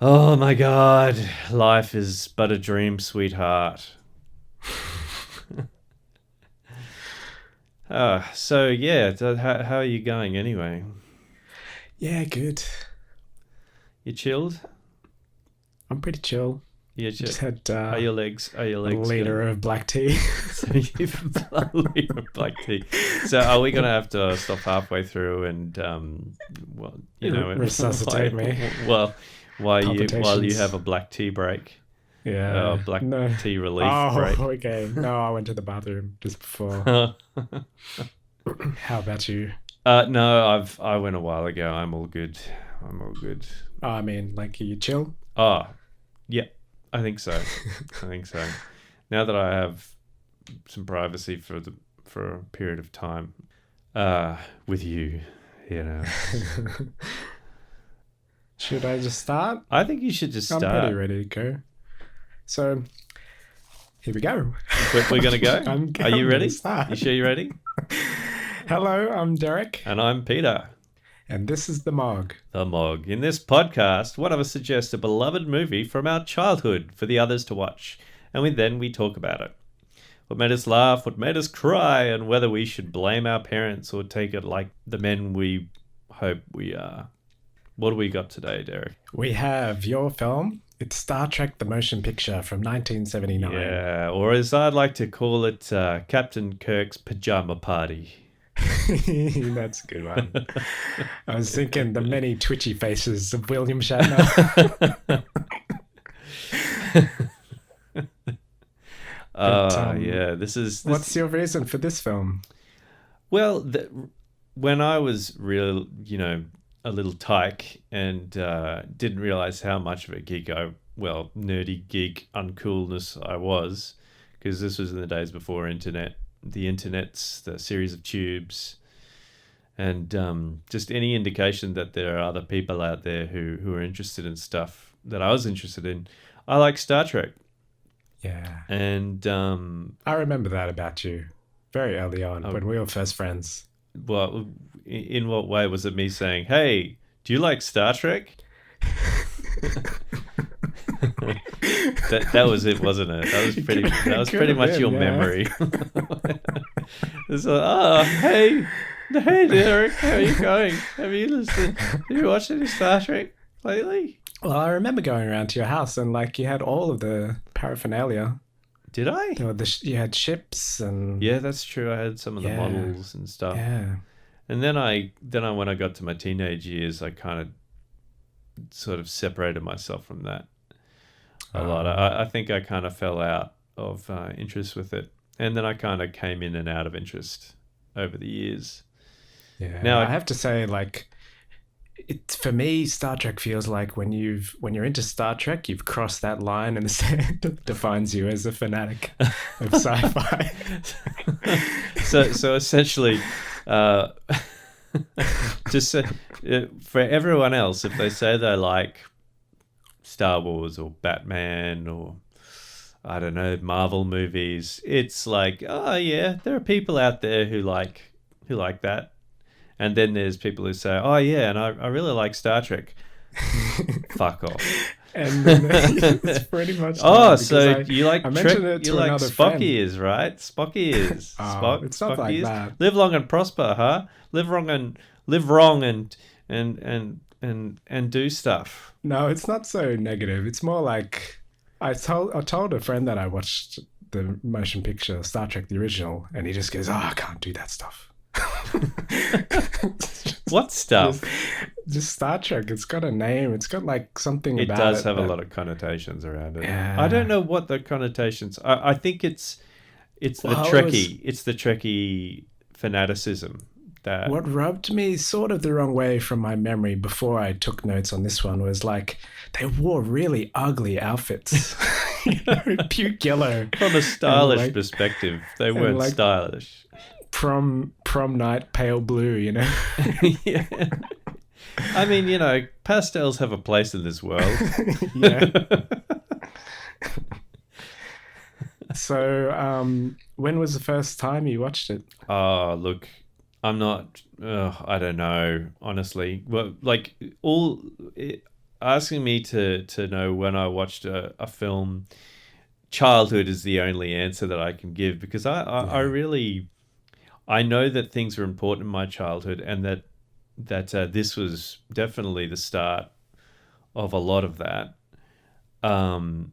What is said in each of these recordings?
Oh my God, life is but a dream, sweetheart. So yeah, how are you going anyway? Yeah, good. You chilled? I'm pretty chill. You Just chill. had Are your a legs liter good? of black tea. So you've a liter of black tea. So are we gonna have to stop halfway through and well, Resuscitate me. well, while you have Palpitations. a black tea break, Yeah. black No. tea relief Oh, break. okay. No, I went to the bathroom just before. How about you? No, I went a while ago. I'm all good. I'm all good. Oh, I mean, like, you chill? Ah, yeah, I think so. I think so. Now that I have some privacy for a period of time, with you, you know, Should I just start? I think you should just I'm pretty start. ready to go. So, here we go. We're gonna go. Are I'm you gonna ready? start. You sure you're ready? Hello, I'm Derek, And I'm Peter. and this is the Mog. The Mog. In this podcast, one of us suggests a beloved movie from our childhood for the others to watch, and we talk about it. What made us laugh, what made us cry, and whether we should blame our parents or take it like the men we hope we are. What do we got today, Derek? We have your film. It's Star Trek The Motion Picture from 1979. Yeah, or as I'd like to call it, Captain Kirk's Pajama Party. That's a good one. I was thinking the many twitchy faces of William Shatner. Yeah, this. What's your reason for this film? Well, when I was real, a little tyke and didn't realize how much of a nerdy geek uncoolness I was, because this was in the days before the internet's the series of tubes, and just any indication that there are other people out there who are interested in stuff that I was interested in. I like Star Trek, Yeah. and I remember that about you very early on Oh. when we were first friends. well, in what way was it me saying, "Hey, do you like Star Trek?" That was it, wasn't it? That was pretty much your memory. It's like, hey, Derek, how are you going? Have you watched any Star Trek lately? Well, I remember going around to your house and like you had all of the paraphernalia. Did I? There were you had ships and Yeah, that's true. I had some of the Yeah. models and stuff. yeah. And then when I got to my teenage years, I kind of sort of separated myself from that a lot. I think I kind of fell out of interest with it, and then I kind of came in and out of interest over the years. Yeah. Now I have to say, like, it for me, Star Trek feels like when you're into Star Trek, you've crossed that line and the sand defines you as a fanatic of sci-fi. So essentially, just for everyone else, if they say they like Star Wars or Batman or I don't know, Marvel movies, it's like, oh yeah, there are people out there who like that. And then there's people who say, oh yeah, and I really like Star Trek. Fuck off. And then it's pretty much Oh, that, so because you like I Trek? mentioned it You to like another Spock friend. ears, right? Spock ears. Oh, Spock. it's not Spock like ears. that. Live long and prosper, huh? Live wrong and do stuff. No, it's not so negative. It's more like I told a friend that I watched the motion picture Star Trek the original, and he just goes, "Oh, I can't do that stuff." What stuff? Just Star Trek. It's got a name. It's got like something It about does it have a that- lot of connotations around it. Yeah. I don't know what the connotations. I think it's the Well, it Trekkie. It's the Trekkie fanaticism that. What rubbed me sort of the wrong way from my memory before I took notes on this one was like they wore really ugly outfits. Puke yellow. From a stylish like- perspective, they weren't like- stylish. Prom night pale blue, Yeah. I mean, pastels have a place in this world. Yeah. So, when was the first time you watched it? Oh, look, I'm not. I don't know, honestly. Well, asking me to know when I watched a film, childhood is the only answer that I can give, because I Yeah. really, I know that things were important in my childhood, and that this was definitely the start of a lot of that. Um,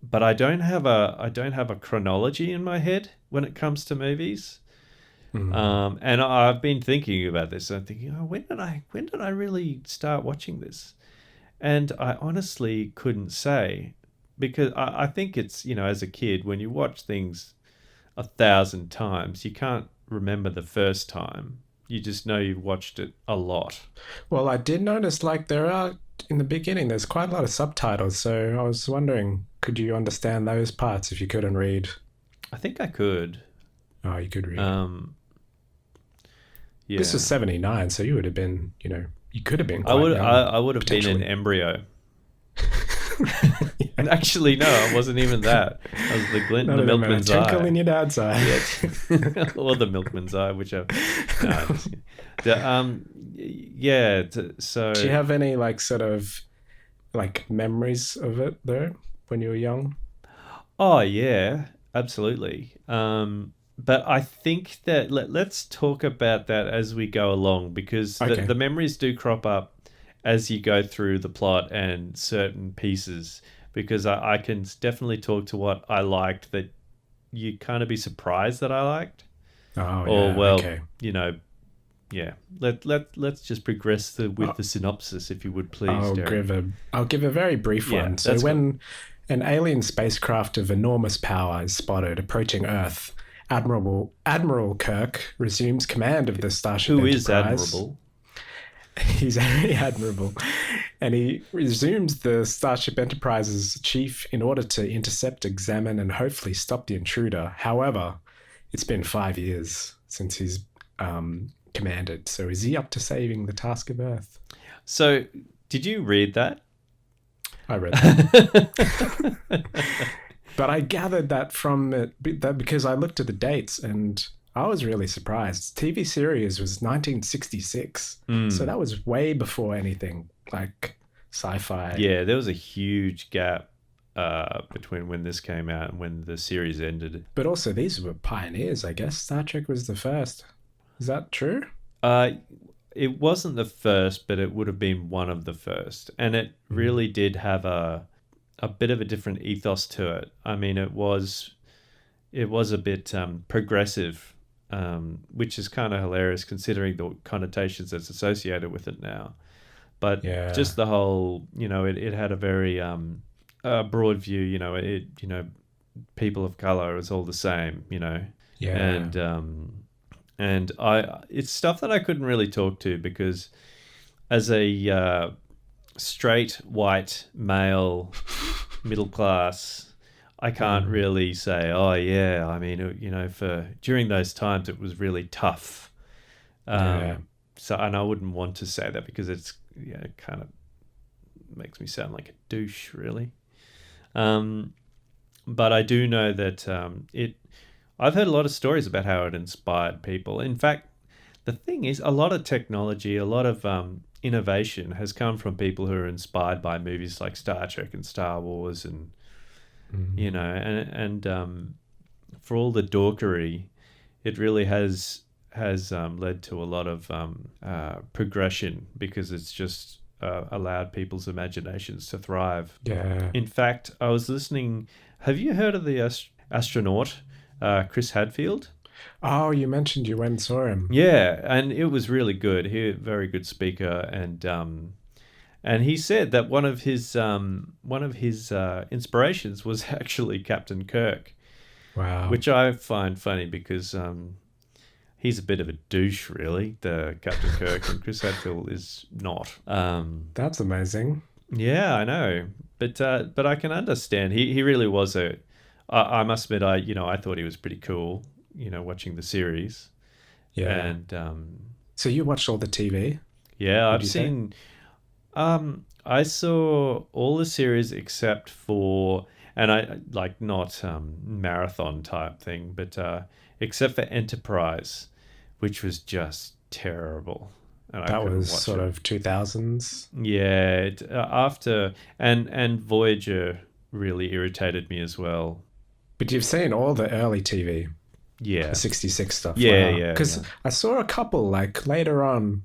but I don't have a chronology in my head when it comes to movies. Mm. And I've been thinking about this. I'm thinking, oh, when did I really start watching this? And I honestly couldn't say, because I think it's, as a kid, when you watch things 1,000 times, you can't remember the first time. You just know you've watched it a lot. Well, I did notice like there are in the beginning there's quite a lot of subtitles, so I was wondering, could you understand those parts if you couldn't read? I think I could. Oh, you could read. Um, This was yeah, 79, so you would have been, you could have been I quite would. I, young, I would have been an potentially. embryo. And actually, no, I wasn't even that. I was Not the even a milkman's twinkle in eye. your dad's eye. Yeah, or the milkman's eye, whichever. No, yeah. Do you So, have any like sort of like memories of it though when you were young? oh yeah, absolutely. But I think that let's talk about that as we go along, because the Okay. the memories do crop up as you go through the plot and certain pieces. Because I can definitely talk to what I liked that you kind of be surprised that I liked. Oh Or, yeah. well, Okay. yeah. Let's just progress with Uh, the synopsis, if you would please, I'll Derek. give a I'll give a very brief Yeah, one. So that's good. when an alien spacecraft of enormous power is spotted approaching Earth, Admiral Kirk resumes command of the Starship Who is Enterprise. admirable? He's very admirable. And he resumes the Starship Enterprise's chief in order to intercept, examine, and hopefully stop the intruder. However, it's been 5 years since he's commanded. So is he up to saving the task of Earth? So, did you read that? I read that. But I gathered that from it that because I looked at the dates and I was really surprised. TV series was 1966. So Mm. that was way before anything like sci-fi. Yeah, there was a huge gap between when this came out and when the series ended. But also these were pioneers, I guess. Star Trek was the first. Is that true? Uh, it wasn't the first, but it would have been one of the first, and it Mm. really did have a bit of a different ethos to it. I mean, it was a bit progressive, which is kind of hilarious considering the connotations that's associated with it now. But Yeah. just the whole, it had a very broad view. People of color is all the same. Yeah. And it's stuff that I couldn't really talk to, because as a straight white male, middle class, I can't Mm. really say, oh yeah. I mean, for during those times, it was really tough. Yeah. So, and I wouldn't want to say that, because it kind of makes me sound like a douche, really. Um, but I do know that it. I've heard a lot of stories about how it inspired people. In fact, the thing is, a lot of technology, a lot of innovation has come from people who are inspired by movies like Star Trek and Star Wars, and Mm. for all the dorkery, it really has led to a lot of progression, because it's just allowed people's imaginations to thrive. Yeah. In fact, I was listening. Have you heard of the astronaut Chris Hadfield? Oh, you mentioned you went and saw him. Yeah, and it was really good. He very good speaker, and he said that one of his inspirations was actually Captain Kirk, Wow. which I find funny, because he's a bit of a douche, really. The Captain Kirk, and Chris Hadfield is not. That's amazing. Yeah, I know, but I can understand. He really was a. I must admit, I thought he was pretty cool. Watching the series, Yeah. and So you watched all the TV, yeah, would I've you say? seen. I saw all the series except for, and I like, not marathon type thing, but except for Enterprise, which was just terrible. and I That couldn't was watch sort it. of 2000s. Yeah, after and Voyager really irritated me as well. But you've seen all the early TV, the Yeah, 66 stuff. yeah, Wow. yeah, Because yeah. I saw a couple like later on,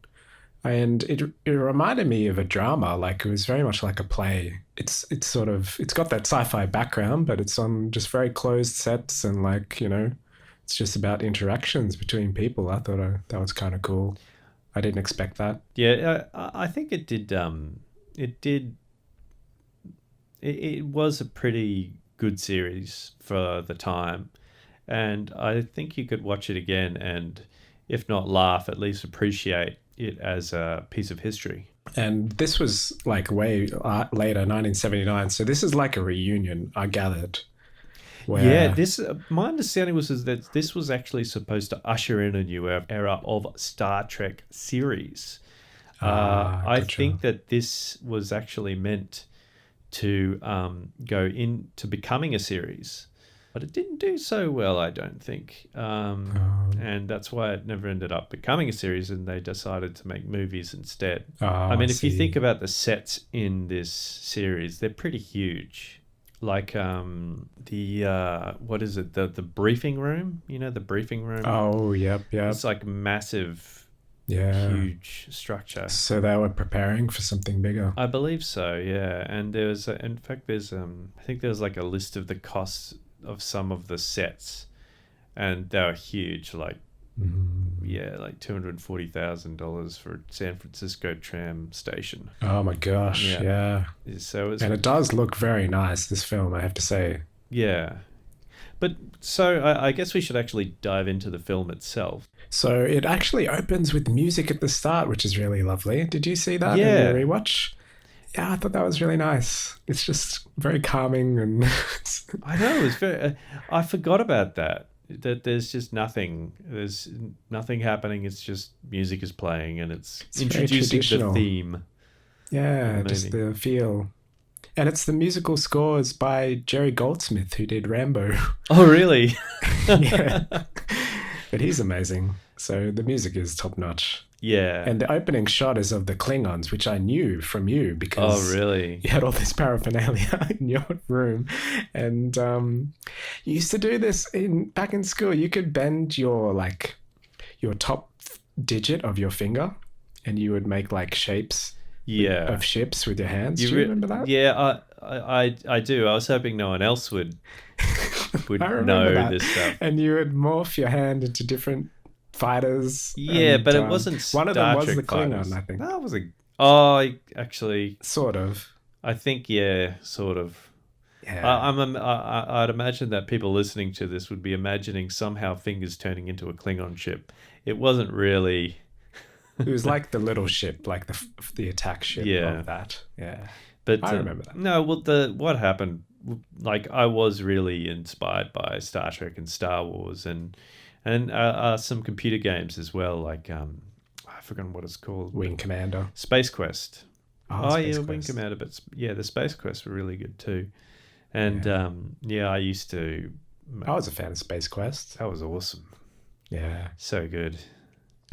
and it reminded me of a drama. Like it was very much like a play. It's sort of it's got that sci-fi background, but it's on just very closed sets and like it's just about interactions between people. I thought that was kind of cool. I didn't expect that. Yeah, I think it did. It did. It was a pretty good series for the time, and I think you could watch it again and, if not laugh, at least appreciate it as a piece of history. And this was like way later, 1979. So this is like a reunion, I gathered. Yeah, Where this my understanding was is that this was actually supposed to usher in a new era of Star Trek series. I gotcha. think that this was actually meant to go into becoming a series, but it didn't do so well, I don't think. And that's why it never ended up becoming a series, and they decided to make movies instead. I I mean, if you think see. about the sets in this series, they're pretty huge. Like the what is it? The briefing room. You know, the briefing room. Oh, yep, yep. It's like massive, Yeah. huge structure. So they were preparing for something bigger. I believe so, yeah. And there's, in fact, there's, I think there's like a list of the costs of some of the sets, and they were huge. Like, yeah, like $240,000 for San Francisco tram station. Oh my gosh, Yeah. yeah. So it's, And it does look very nice, this film, I have to say. yeah. But so I guess we should actually dive into the film itself. So it actually opens with music at the start, which is really lovely. Did you see that in your Yeah. rewatch? Yeah, I thought that was really nice. It's just very calming and I know, it was very. I forgot about that. That there's just nothing. There's nothing happening. It's just music is playing, and it's very introducing the traditional. theme of Yeah, the just movie. the feel. And it's the musical scores by Jerry Goldsmith, who did Rambo. Oh, really? Yeah. But he's amazing. So the music is top notch. Yeah. And the opening shot is of the Klingons, which I knew from you Oh, because really? you had all this paraphernalia in your room. And you used to do this back in school. You could bend your top digit of your finger and you would make like shapes Yeah. of ships with your hands. Do you remember that? Yeah, I do. I was hoping no one else would I remember know that. this stuff. And you would morph your hand into different fighters. Yeah, and, but it wasn't one of them Star was Trek the Klingon, fighters. I think. That was a. Oh, actually, Sort of. I think yeah, sort of. Yeah. I'd imagine that people listening to this would be imagining somehow fingers turning into a Klingon ship. It wasn't really. It was like the little ship, like the attack ship Yeah. of that. Yeah. But I remember that. No, well, what happened? Like, I was really inspired by Star Trek and Star Wars, and some computer games as well. Like I've forgotten what it's called. Wing Commander. Space Quest. Oh, Space yeah, Wing Quest. Commander, but yeah, the Space Quest were really good too. And yeah, I used to. I was a fan of Space Quest. That was awesome. Yeah. So good.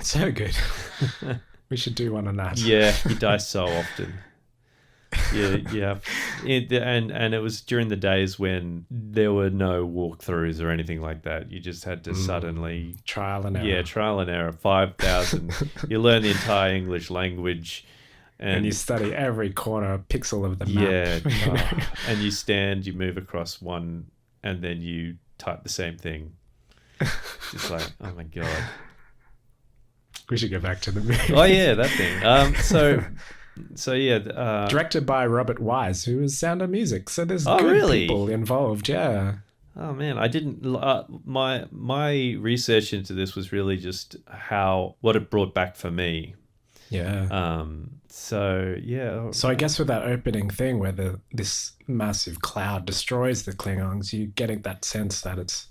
So good. We should do one on that. Yeah, you die so often. Yeah. And it was during the days when there were no walkthroughs or anything like that. You just had to suddenly Trial and error. Yeah, trial and error. 5,000. You learn the entire English language, And you study every corner pixel of the map. yeah, and you stand, you move across one, and then you type the same thing. It's like, oh my god. We should go back to the movie. Oh yeah, that thing. So yeah. Directed by Robert Wise, who is Sound of Music. So there's Oh, good really? people involved. Yeah. Oh man, I didn't. My research into this was really just what it brought back for me. Yeah. So yeah. So I guess with that opening thing where this massive cloud destroys the Klingons, you're getting that sense that it's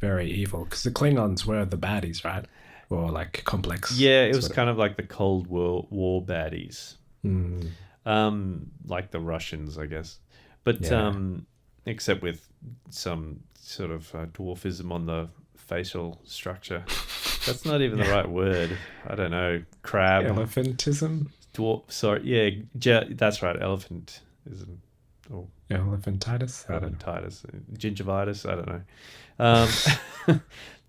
very evil because the Klingons were the baddies, right? Or like complex. Yeah, it was kind of like the Cold War baddies. Like the Russians, I guess. But Yeah. except with some sort of dwarfism on the facial structure. That's not even the right word. I don't know. Crab. Elephantism? Dwarf. Sorry. That's right. Elephantism. Or Elephantitis? I don't know. elephantitis. Gingivitis. I don't know.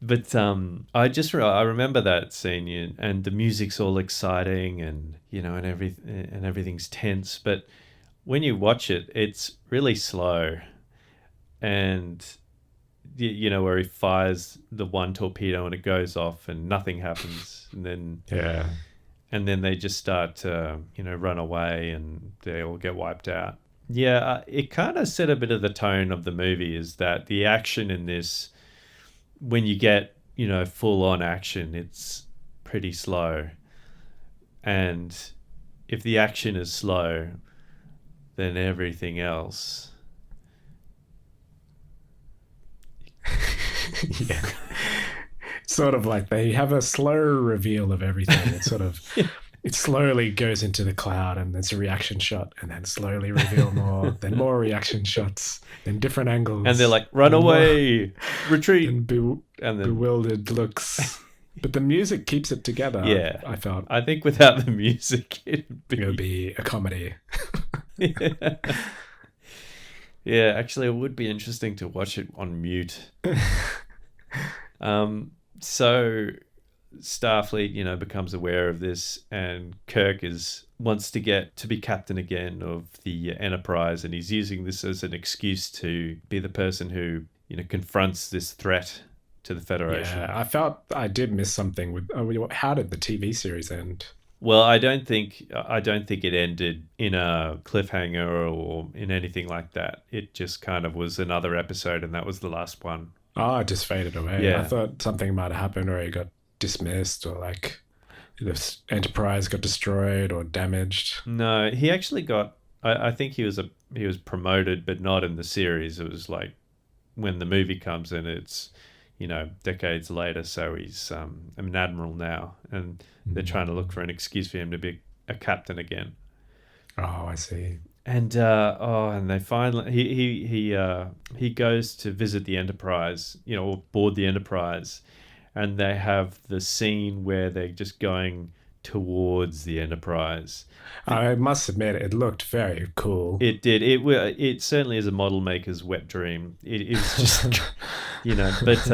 But I remember that scene, and the music's all exciting, and and everything's tense. But when you watch it, it's really slow, and where he fires the one torpedo and it goes off and nothing happens, and then Yeah. they just start to run away and they all get wiped out. Yeah, it kind of set a bit of the tone of the movie, is that the action in this, when you get, full on action, it's pretty slow. And if the action is slow, then everything else. Yeah. Sort of like they have a slow reveal of everything. It sort of it slowly goes into the cloud, and there's a reaction shot, and then slowly reveal more, then more reaction shots, then different angles. And they're like, run away, retreat. And then bewildered looks. But the music keeps it together. Yeah. I felt. I think without the music, It would be a comedy. Yeah. Yeah, actually, it would be interesting to watch it on mute. So Starfleet, becomes aware of this, and Kirk wants to get to be captain again of the Enterprise, and he's using this as an excuse to be the person who, confronts this threat to the Federation. Yeah, I felt I did miss something with. How did the TV series end? Well, I don't think it ended in a cliffhanger or in anything like that. It just kind of was another episode, and that was the last one. Oh, it just faded away. Yeah. I thought something might have happened, or he got dismissed, or like the Enterprise got destroyed or damaged. No, he actually got. I think he was promoted, but not in the series. It was like when the movie comes in, it's decades later. So he's an admiral now, and they're trying to look for an excuse for him to be a captain again. Oh, I see. And and they finally he goes to visit the Enterprise, or board the Enterprise, and they have the scene where they're just going towards the Enterprise. I must admit, it looked very cool. It did. It certainly is a model maker's wet dream. It's just but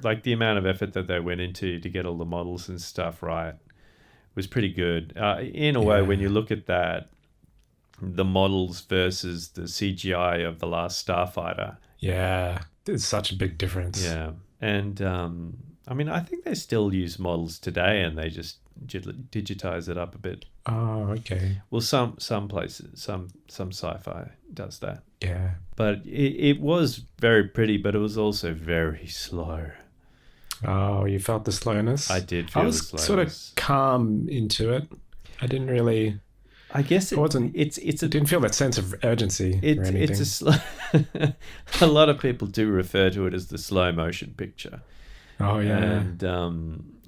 like the amount of effort that they went into to get all the models and stuff right was pretty good. In a way, when you look at that, the models versus the CGI of the last Starfighter. Yeah, there's such a big difference. Yeah, and I think they still use models today, and they just digitize it up a bit. Oh, okay. Well, some places, some sci-fi does that. Yeah, but it was very pretty, but it was also very slow. Oh, you felt the slowness? I did feel the slowness. I was sort of calm into it. I didn't really. I guess it wasn't. I didn't feel that sense of urgency or anything. It's a slow. A lot of people do refer to it as the slow motion picture. Oh yeah,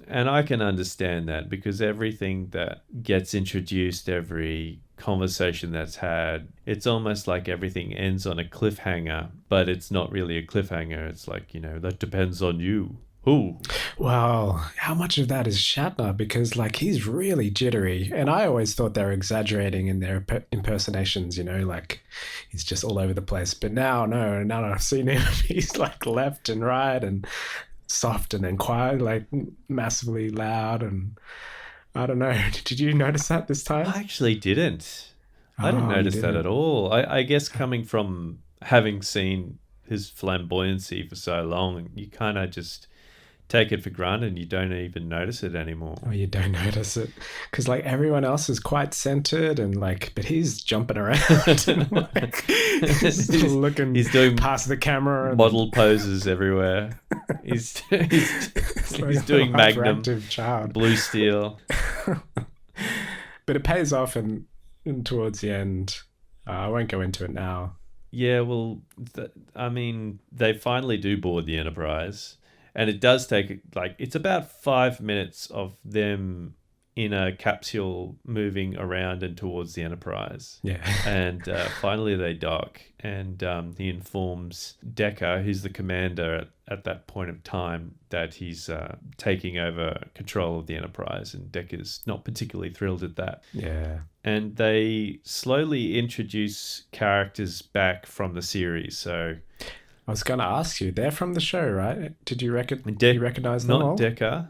and I can understand that, because everything that gets introduced, every conversation that's had, it's almost like everything ends on a cliffhanger, but it's not really a cliffhanger. It's like, that depends on you. Who? Well, how much of that is Shatner? Because like he's really jittery, and I always thought they were exaggerating in their impersonations. Like he's just all over the place. But now that I've seen him, he's like left and right and soft and then quiet, like massively loud, and I don't know. Did you notice that this time? I actually didn't. I didn't notice that at all. I guess coming from having seen his flamboyancy for so long, you kind of just take it for granted and you don't even notice it anymore. Oh, you don't notice it because like everyone else is quite centered and like, but he's jumping around and like he's doing past the camera, model poses everywhere. He's doing Magnum, Blue Steel. But it pays off and towards the end. I won't go into it now. Yeah, well, they finally do board the Enterprise. And it does take, like, it's about 5 minutes of them in a capsule moving around and towards the Enterprise. Yeah. And finally they dock, and he informs Decker, who's the commander at that point of time, that he's taking over control of the Enterprise, and Decker's not particularly thrilled at that. Yeah. And they slowly introduce characters back from the series. So I was going to ask you, they're from the show, right? Did you recognize them all? Not Decker.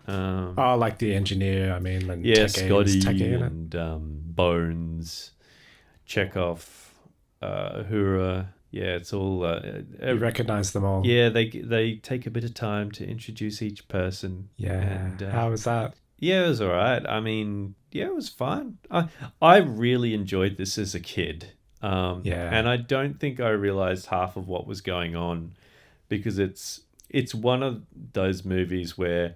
Oh, like the engineer, I mean. And Yeah, Techie Scotty in it. and Bones, Chekhov, Uhura. Yeah, it's all... You recognize them all? Yeah, they take a bit of time to introduce each person. Yeah. And, How was that? Yeah, it was all right. I mean, yeah, it was fine. I really enjoyed this as a kid. And I don't think I realized half of what was going on, because it's one of those movies where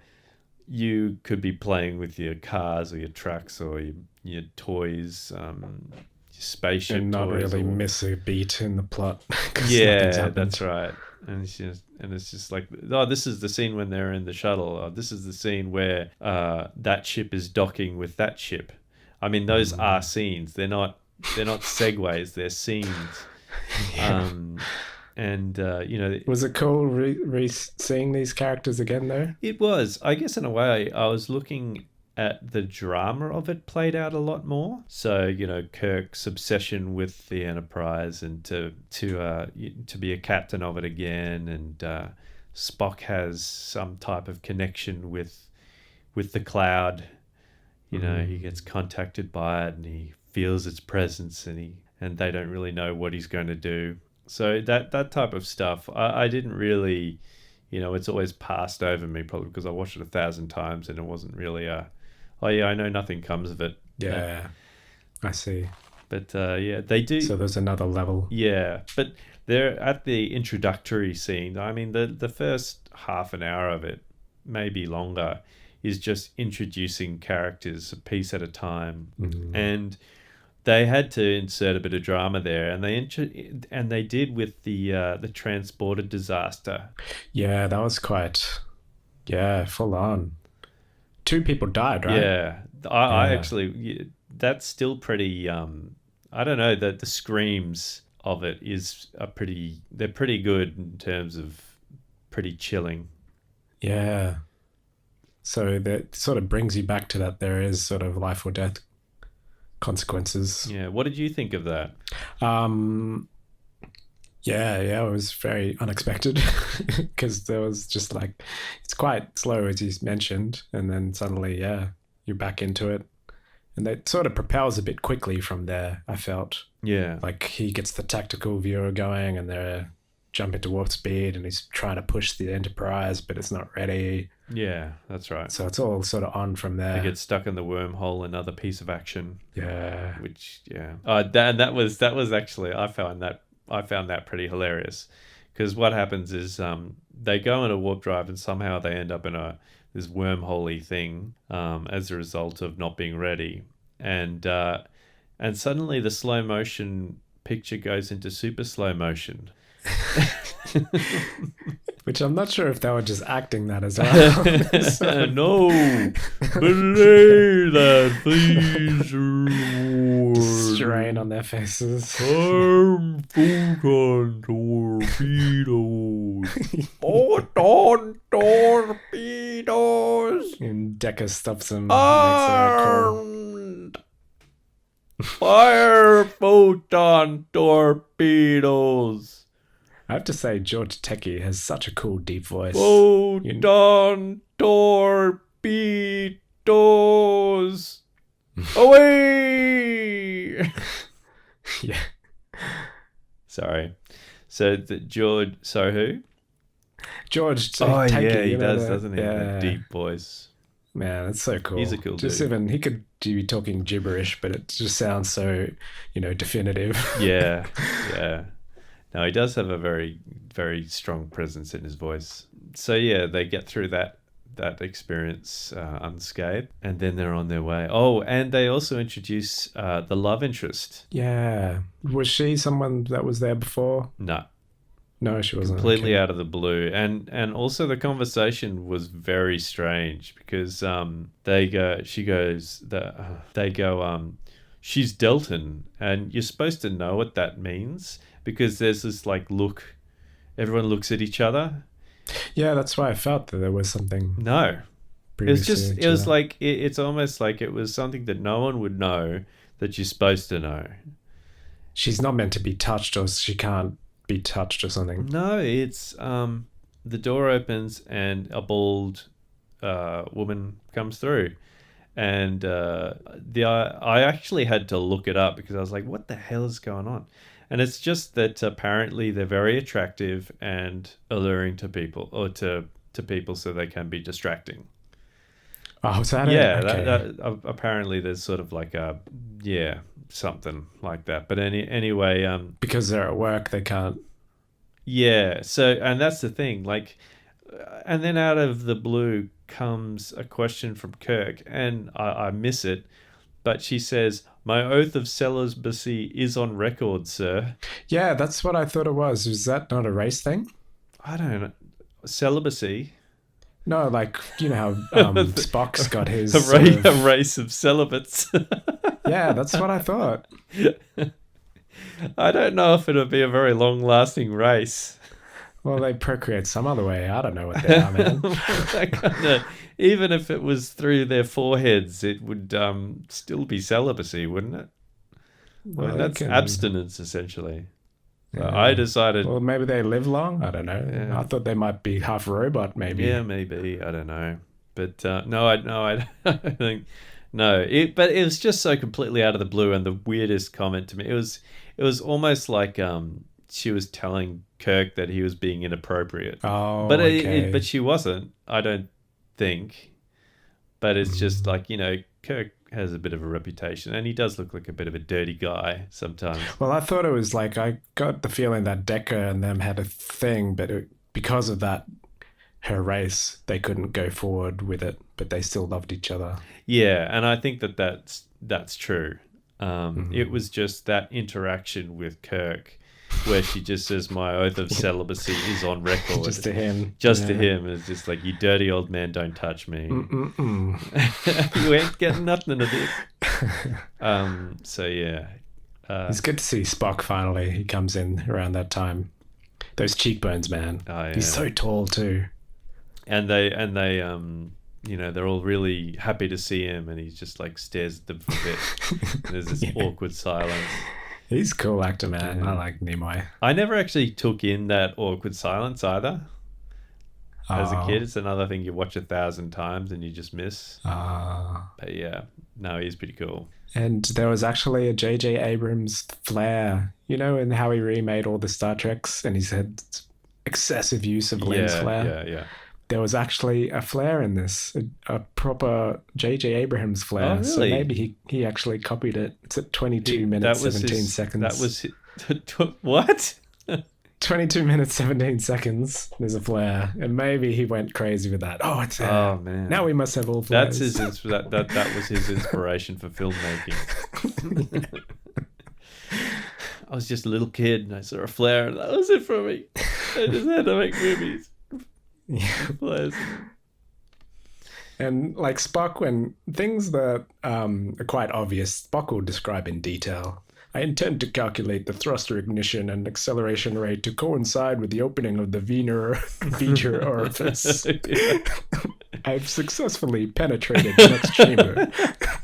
you could be playing with your cars or your trucks or your toys, your spaceship and not toys, really miss a beat in the plot. Yeah, that's right. And it's just like, oh, this is the scene when they're in the shuttle. Or this is the scene where that ship is docking with that ship. I mean, those are scenes. They're not segues. They're scenes. Yeah. Was it cool seeing these characters again, though? It was. I guess in a way, I was looking at the drama of it played out a lot more. So, Kirk's obsession with the Enterprise and to be a captain of it again, and Spock has some type of connection with the cloud. He gets contacted by it and he feels its presence, and they don't really know what he's going to do. So that type of stuff, I didn't really, it's always passed over me, probably because I watched it 1,000 times and it wasn't really oh yeah, I know nothing comes of it. Yeah, I see. But yeah, they do. So there's another level. Yeah, but they're at the introductory scene. I mean, the first half an hour of it, maybe longer, is just introducing characters a piece at a time. Mm-hmm. And they had to insert a bit of drama there, and they did with the transporter disaster. Yeah, that was quite, full on. 2 people died, right? Yeah, I actually, that's still pretty. I don't know, that the screams of it they're pretty good in terms of pretty chilling. Yeah. So that sort of brings you back to that there is sort of life or death consequences. Yeah. What did you think of that? Yeah, it was very unexpected because there was just like, it's quite slow as you mentioned, and then suddenly, you're back into it. And that sort of propels a bit quickly from there, I felt. Yeah. Like he gets the tactical viewer going and they're jumping to warp speed and he's trying to push the Enterprise, but it's not ready. Yeah, that's right. So it's all sort of on from there. They get stuck in the wormhole, another piece of action. Yeah. Which, that was actually, I found that pretty hilarious, because what happens is they go in a warp drive and somehow they end up in this wormhole-y thing as a result of not being ready, and suddenly the slow motion picture goes into super slow motion. Which I'm not sure if they were just acting that as well. No, believe that, please. Strain on their faces. I'm Photon torpedoes. Photon torpedoes. And Decker stops him. Armed. Fire photon torpedoes. I have to say, George Takei has such a cool deep voice. Photon torpedoes. Away! Yeah. Sorry. So George. So who? George. Oh Takei, yeah, he does, doesn't he? Yeah. That deep voice. Man, that's so cool. He's a cool just dude. Even he could be talking gibberish, but it just sounds so, definitive. Yeah. No, he does have a very, very strong presence in his voice. So yeah, they get through that experience unscathed, and then they're on their way. Oh, and they also introduce the love interest. Yeah. Was she someone that was there before? No. No, she wasn't. Completely Okay. out of the blue, and also the conversation was very strange because they go she goes they go she's Delton, and you're supposed to know what that means because there's this like look, everyone looks at each other. Yeah, that's why I felt that there was something No, previously it to was that. like it's almost like it was something that no one would know that you're supposed to know. She's not meant to be touched, or she can't be touched, or something. No, it's the door opens and a bald woman comes through, and I actually had to look it up because I was like, what the hell is going on? And it's just that apparently they're very attractive and alluring to people, or to people, so they can be distracting. Oh, is that it? Yeah, Okay. apparently there's sort of like a, yeah, something like that. But anyway, Because they're at work, they can't. yeah. So, and that's the thing, like, and then out of the blue comes a question from Kirk, and I miss it, but she says, "My oath of celibacy is on record, sir." Yeah, that's what I thought it was. Was that not a race thing? I don't know. Celibacy? No, like you know how a, Spock's got his sort a of. race of celibates. Yeah, that's what I thought. I don't know if it'll be a very long lasting race. Well, they procreate some other way. I don't know what they are, man. That kinda, even if it was through their foreheads, it would still be celibacy, wouldn't it? I Well, mean, they that's can. abstinence essentially. So I Yeah. decided, Well, maybe they live long. I don't know. yeah, I thought they might be half robot, yeah, maybe. maybe, I don't know, but no, I don't think, no. But it was just so completely out of the blue and the weirdest comment to me. It was almost like she was telling Kirk that he was being inappropriate, but Oh, okay. but she wasn't. I don't think. But it's just Mm. like, Kirk has a bit of a reputation, and he does look like a bit of a dirty guy sometimes. Well, I thought it was like I got the feeling that Decker and them had a thing, but because of that, her race, they couldn't go forward with it, but they still loved each other. Yeah, and I think that that's true. It Mm. was just that interaction with Kirk where she just says, "My oath of celibacy is on Just record." to him. Just to Yeah. him, it's just like, "You dirty old man, don't touch me. Mm-mm-mm. You ain't getting nothing of this." So yeah, It's good to see Spock finally. He comes in around that time. Those cheekbones, man. oh He's yeah, so tall too. and they they're all really happy to see him, and he just like stares at them for a bit, and there's this Yeah. awkward silence. He's a cool actor, man. I Yeah. like Nimoy. I never actually took in that awkward silence either. As a kid, Oh, it's another thing you watch 1,000 times and you just miss. uh, But yeah, no, he's pretty cool. and there was actually a J.J. Abrams flair, in how he remade all the Star Treks and he's had excessive use of lens Yeah, flare. yeah, yeah. There was actually a flare in this, a proper J.J. Abrams Oh, flare. So really? maybe he actually copied it. It's at 22 He minutes, that was 17 his. That seconds. was his, what? 22 minutes, 17 seconds. There's a flare. And maybe he went crazy with that. Oh, it's there. Oh Now man, we must have all that's flares. his. That was his inspiration for filmmaking. I was just a little kid and I saw a flare, and that was it for me. I just had to make movies. Yeah. Flares. And like Spock, when things that are quite obvious, Spock will describe in detail. I intend to calculate the thruster ignition and acceleration rate to coincide with the opening of the V'ger orifice. Yeah. I've successfully penetrated the next chamber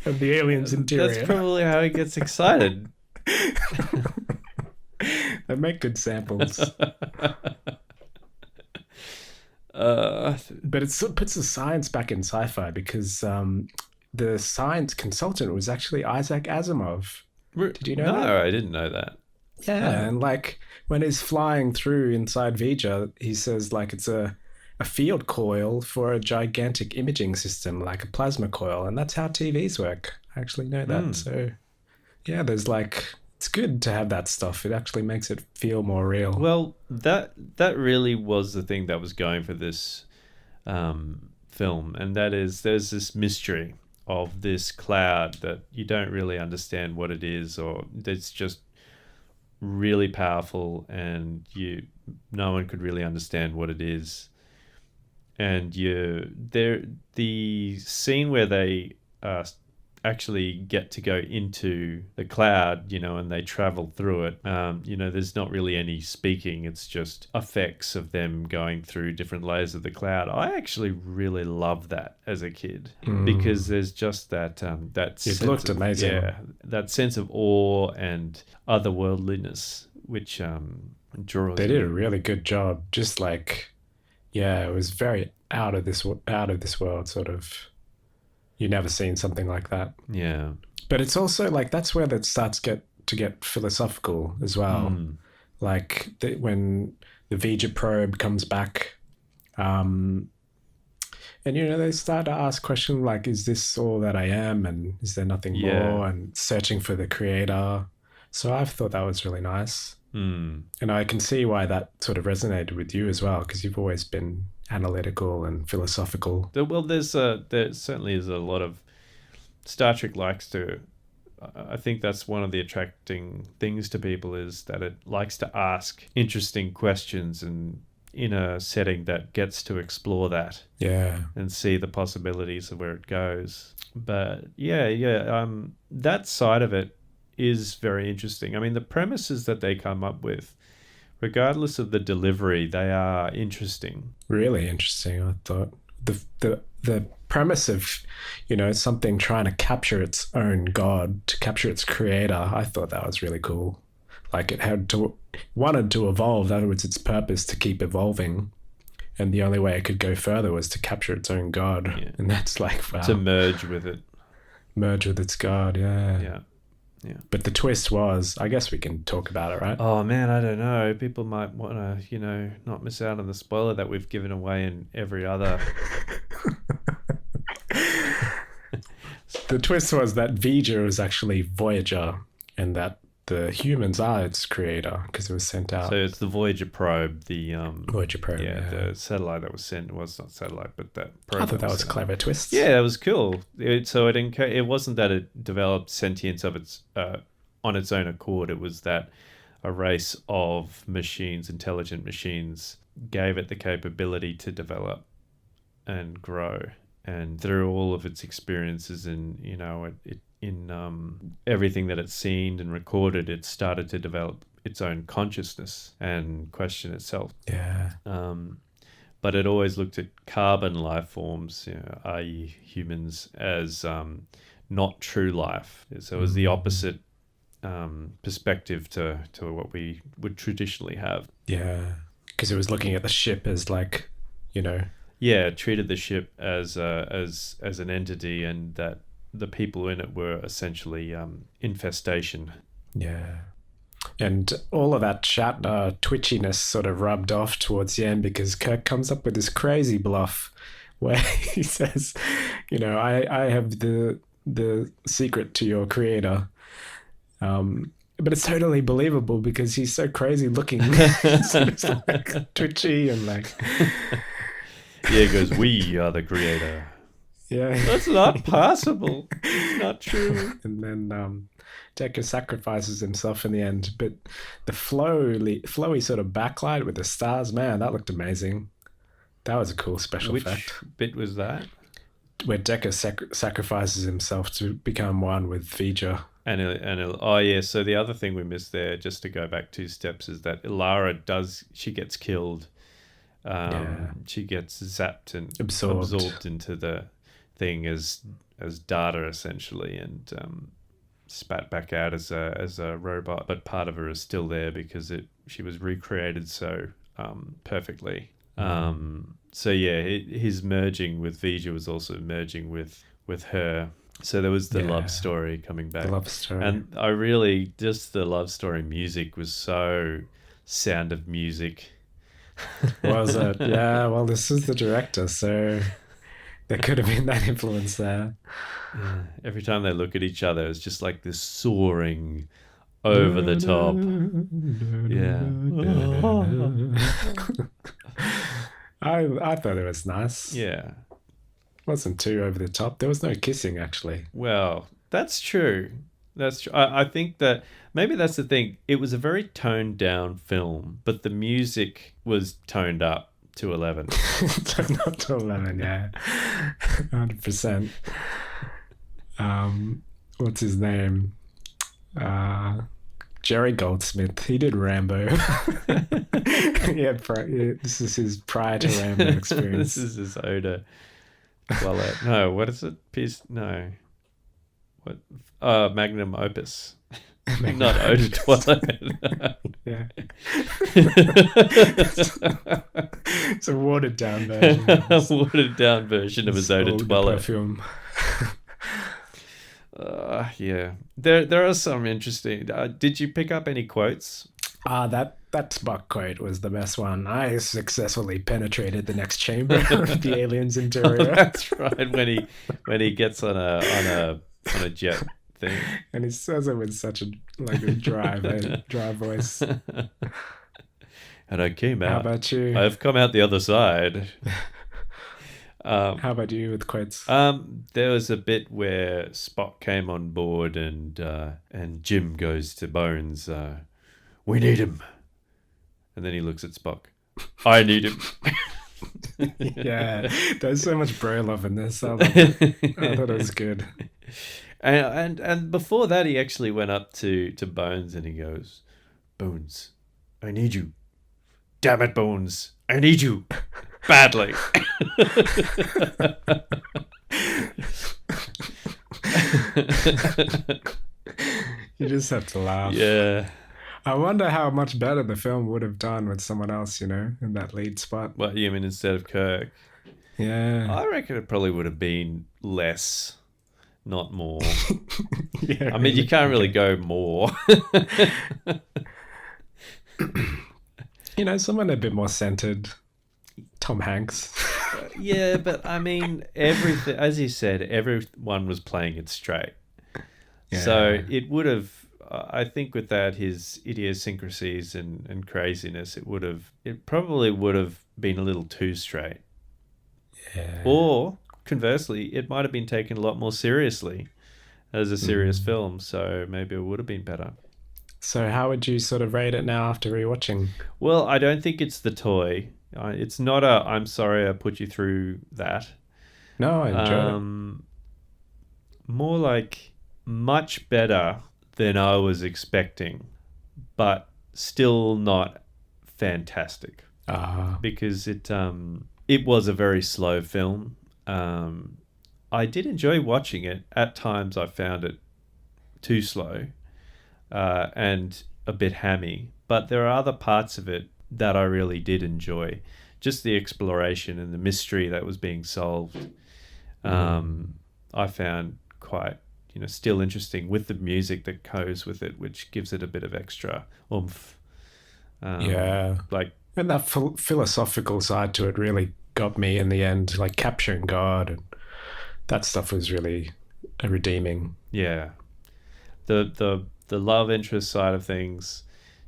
of the alien's That's interior. probably how he gets excited. They make good samples. uh, But it puts the science back in sci-fi because the science consultant was actually Isaac Asimov. Did you know no, that? I didn't know that. Yeah, Oh. and like when he's flying through inside Vija, he says like it's a field coil for a gigantic imaging system, like a plasma coil, and that's how TVs work. I actually know that. Hmm. So yeah, there's like it's good to have that stuff. It actually makes it feel more real. Well, that really was the thing that was going for this film, and that is there's this mystery of this cloud that you don't really understand what it is, or it's just really powerful, and no one could really understand what it is. And the scene where they actually get to go into the cloud, and they travel through it. There's not really any speaking. It's just effects of them going through different layers of the cloud. I actually really loved that as a kid because there's just that It looked amazing. Yeah, that sense of awe and otherworldliness, which draws. They did a really good job. Just like, yeah, it was very out of this world sort of. You never seen something like that. Yeah. But it's also like that's where that starts to get philosophical as well. Like when the Vija probe comes back, and they start to ask questions like, "Is this all that I am? And is there nothing more?" And searching for the creator. So I thought that was really nice, and I can see why that sort of resonated with you as well, because you've always been analytical and philosophical. Well, there certainly is a lot of Star Trek likes to. I think that's one of the attracting things to people is that it likes to ask interesting questions, and in a setting that gets to explore that, and see the possibilities of where it goes. But that side of it is very interesting. I mean, the premises that they come up with, regardless of the delivery, they are interesting. Really interesting. I thought the premise of, something trying to capture its own god, to capture its creator, I thought that was really cool. Like it wanted to evolve. That was its purpose, to keep evolving. And the only way it could go further was to capture its own god. Yeah. And that's like, wow. To merge with it. Merge with its god, yeah. Yeah. Yeah. But the twist was, I guess we can talk about it, right? Oh man, I don't know. People might want to, not miss out on the spoiler that we've given away in every other. The twist was that Vija was actually Voyager, and that the humans are its creator because it was sent out. So it's the Voyager probe, the Voyager probe. Yeah, the satellite that was sent. It was not satellite, but that probe. I thought that was a clever twist. Yeah, that was cool. It wasn't that it developed sentience of its on its own accord. It was that a race of machines, intelligent machines, gave it the capability to develop and grow. And through all of its experiences and everything that it's seen and recorded, it started to develop its own consciousness and question itself. Yeah. But it always looked at carbon life forms, i.e. humans, as not true life. So it was the opposite perspective to what we would traditionally have. Yeah, because it was looking at the ship as like, Yeah, treated the ship as an entity, and that the people in it were essentially infestation. Yeah. And all of that Shatner twitchiness sort of rubbed off towards the end, because Kirk comes up with this crazy bluff where he says, I have the secret to your creator. But it's totally believable because he's so crazy looking. So it's like twitchy and like... Yeah, he goes, we are the creator. Yeah. That's not possible. It's not true. And then Decker sacrifices himself in the end. But the flowy sort of backlight with the stars, man, that looked amazing. That was a cool special effect. Which bit was that? Where Decker sacrifices himself to become one with Vija. So the other thing we missed there, just to go back 2 steps, is that Ilara she gets killed. She gets zapped and absorbed into the thing as data essentially, and spat back out as a robot. But part of her is still there because she was recreated so perfectly. So yeah, his merging with Vija was also merging with her. So there was the love story coming back. The love story. And I really, just the love story music was so Sound of Music. Was it? Yeah, well, this is the director, so there could have been that influence there. Yeah. Every time they look at each other, it's just like this soaring over the top. Yeah. I thought it was nice. Yeah. Wasn't too over the top. There was no kissing, actually. Well, that's true. That's true. I think that maybe that's the thing. It was a very toned down film, but the music was toned up to 11. Not to 11, yeah. 100%. What's his name? Jerry Goldsmith. He did Rambo. This is his prior to Rambo experience. This is his Oda Toilet. No, what is it? No. What? Magnum Opus. Not Oda Toilet. Yeah. It's a watered down version. Watered down version of his Oda Toilet. Perfume. Yeah. There are some interesting. Did you pick up any quotes? That Spock quote was the best one. I successfully penetrated the next chamber of the alien's interior. That's right. When he gets on a jet thing, and he says it with such a dry voice. And I came out. How about you? I've come out the other side. How about you with quotes? There was a bit where Spock came on board and Jim goes to Bones. We need him, and then he looks at Spock. I need him. Yeah, there's so much bro love in this. I thought it was good. And before that, he actually went up to Bones and he goes, Bones, I need you. Damn it, Bones, I need you badly. You just have to laugh. Yeah. I wonder how much better the film would have done with someone else, in that lead spot. What, you mean instead of Kirk? Yeah. I reckon it probably would have been less, not more. Yeah, I mean, you can't really go more. Someone a bit more centered. Tom Hanks. Yeah, but I mean, everything, as you said, everyone was playing it straight. Yeah. So it would have, I think without his idiosyncrasies and craziness, it probably would have been a little too straight. Yeah. Or conversely, it might have been taken a lot more seriously as a serious film. So maybe it would have been better. So how would you sort of rate it now after rewatching? Well, I don't think it's the toy. It's not I'm sorry I put you through that. No, I enjoyed it. More like much better than I was expecting, but still not fantastic. Because it was a very slow film. I did enjoy watching it. At times I found it too slow and a bit hammy, but there are other parts of it that I really did enjoy. Just the exploration and the mystery that was being solved. I found quite, still interesting with the music that goes with it, which gives it a bit of extra oomph. And that philosophical side to it really got me in the end, like capturing God, and that stuff was really redeeming. Yeah. The love interest side of things,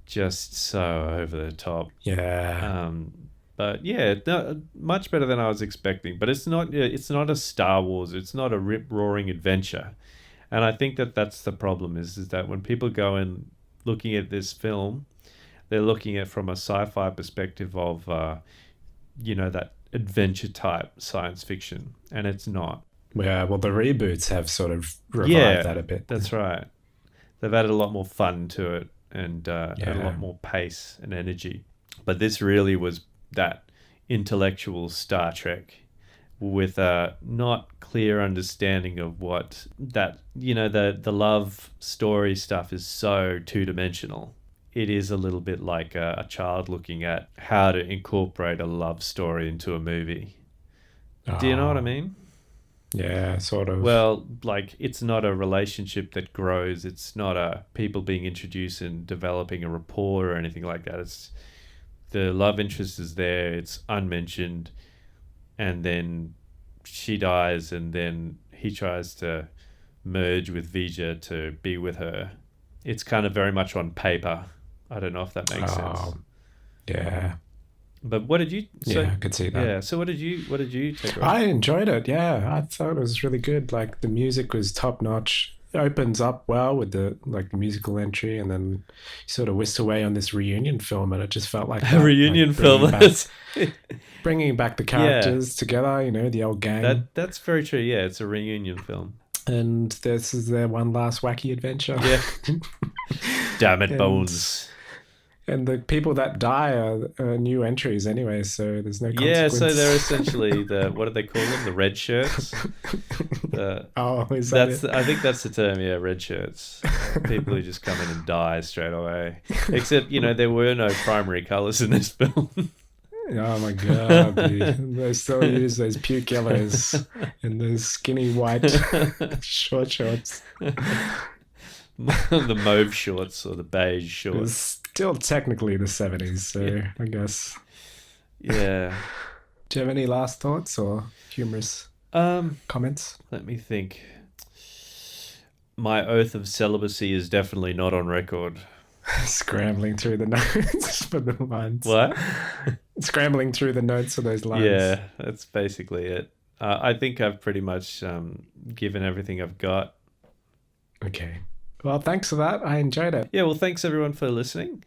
just so over the top. Yeah. But yeah, much better than I was expecting. But it's not a Star Wars. It's not a rip-roaring adventure. And I think that's the problem is that when people go in looking at this film, they're looking at it from a sci-fi perspective of, that adventure type science fiction. And it's not. Yeah, well, the reboots have sort of revived that a bit. That's right. They've added a lot more fun to it and a lot more pace and energy. But this really was that intellectual Star Trek with a not clear understanding of what that, the love story stuff is so two-dimensional. It is a little bit like a child looking at how to incorporate a love story into a movie. Do you know what I mean? Yeah, sort of. Well, like, it's not a relationship that grows. It's not a people being introduced and developing a rapport or anything like that. It's the love interest is there. It's unmentioned. And then she dies and then he tries to merge with Vija to be with her. It's kind of very much on paper. I don't know if that makes sense. Yeah. But what did you? I could see that. Yeah. So what did you take away? I enjoyed it. Yeah, I thought it was really good. Like the music was top notch. it opens up well with the musical entry, and then you sort of whisk away on this reunion film, and it just felt like A that, reunion like film. bringing back the characters together, the old gang. That's very true. Yeah, it's a reunion film. And this is their one last wacky adventure. Yeah. Damn it, And- Bones. And the people that die are new entries anyway, so there's no Yeah, consequence. so they're essentially what do they call them? The red shirts. Is that it? I think that's the term. Yeah, red shirts. People who just come in and die straight away. Except there were no primary colors in this film. Oh my god, they still use those puke yellows and those skinny white short shorts. The mauve shorts or the beige It shorts. was still technically the 70s, so I guess. Yeah. Do you have any last thoughts or humorous comments? Let me think. My oath of celibacy is definitely not on record. Scrambling through the notes for the lines. What? Scrambling through the notes for those lines. Yeah, that's basically it. I think I've pretty much given everything I've got. Okay. Well, thanks for that. I enjoyed it. Yeah, well, thanks everyone for listening.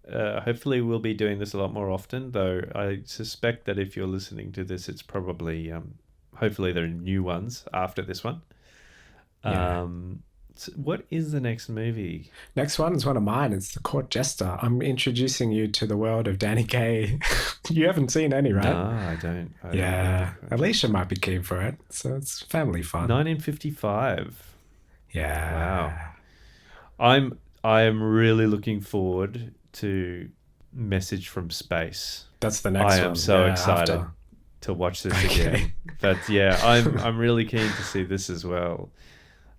Hopefully we'll be doing this a lot more often, though I suspect that if you're listening to this, it's probably, hopefully there are new ones after this one. Yeah. So what is the next movie? Next one is one of mine. It's The Court Jester. I'm introducing you to the world of Danny Kaye. You haven't seen any, right? No, I don't. Yeah. Alicia might be keen for it. So it's family fun. 1955. Yeah. Wow. I am really looking forward to Message from Space. That's the next one. I am so excited after. to watch this Okay. again. But yeah, I'm really keen to see this as well.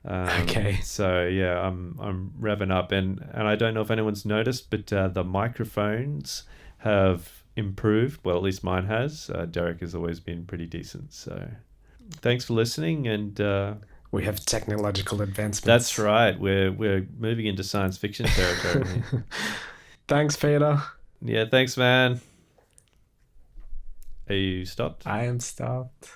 Okay. So yeah, I'm revving up, and I don't know if anyone's noticed, but the microphones have improved. Well, at least mine has. Derek has always been pretty decent. So thanks for listening, and We have technological advancements. that's right. We're moving into science fiction territory. Thanks, Peter. Yeah, thanks, man. Are you stopped? I am stopped.